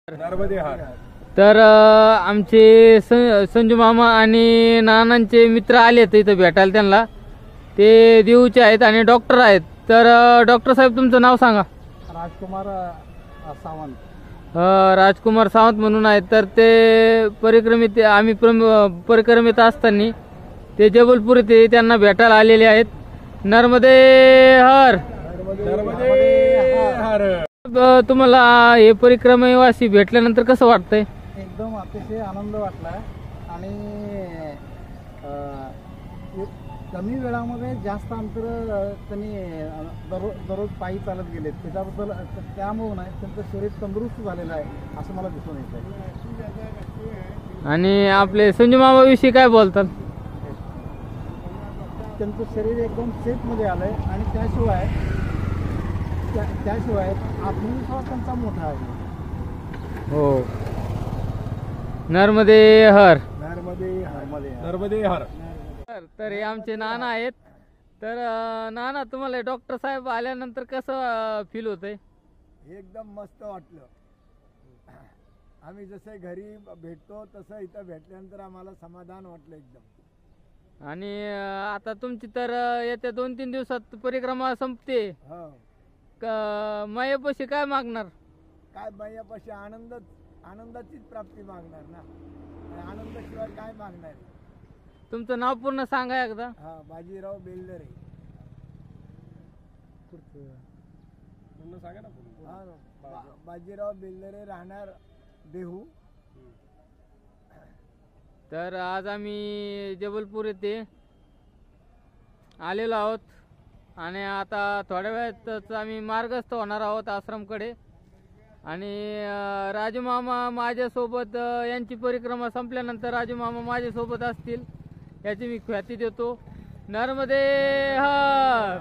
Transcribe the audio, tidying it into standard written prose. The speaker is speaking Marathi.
नर्मदे हार. तर आमचे संजू मामा आणि नानांचे मित्र आलेत इथं भेटायला. त्यांना ते देऊचे आहेत आणि डॉक्टर आहेत. तर डॉक्टर साहेब तुमचं नाव सांगा. राजकुमार सावंत. राजकुमार सावंत म्हणून आहेत. तर ते परिक्रमित आम्ही परिक्रमित असताना ते जबलपूर येथे त्यांना भेटायला आलेले आहेत. नर्मदे हर. नर्मदे हार. तुम्हाला हे परिक्रमेवासी भेटल्यानंतर कसं वाटतंय? एकदम अतिशय आनंद वाटला आणि कमी वेळामध्ये जास्त अंतर त्यांनी दररोज पायी चालत गेले. त्याच्याबद्दल त्यामुळे नाही त्यांचं शरीर तंदुरुस्त झालेलं आहे असं मला दिसून येत आहे. आणि आपले संजू मामाविषयी काय बोलतात? त्यांचं शरीर एकदम सेफमध्ये आलंय आणि त्याशिवाय आत्मविश्वास त्यांचा मोठा आहे. हो. नर्मदे हर. नर्मदे हार. नर्मदे हार. तर हे आमचे नाना आहेत. तर नाना, तुम्हाला डॉक्टर साहेब आल्यानंतर कसं फील होतंय? एकदम मस्त वाटलं. आम्ही जसे घरी भेटतो तसं इथं भेटल्यानंतर आम्हाला समाधान वाटलं एकदम. आणि आता तुमची तर येत्या 2-3 दिवसात परिक्रमा संपते. हो. मायेपाशी काय मागणार? काय बायापाशी आनंदाचीच प्राप्ती मागणार ना. आनंदाशिवाय काय मागणार? तुमचं नाव पूर्ण सांगा एकदा. हा, बाजीराव बेलदरे. सांगा ना. हा, बाजीराव बेलदरे, राहणार देहू. तर आज आम्ही जबलपूर येथे आलेलो आहोत आणि आता थोड्या वेळातच आम्ही मार्गस्थ होणार आहोत आश्रमकडे. आणि राजू मामा माझ्यासोबत यांची परिक्रमा संपल्यानंतर राजू मामा माझ्यासोबत असतील याची मी ख्याती देतो. नर्मदे हर.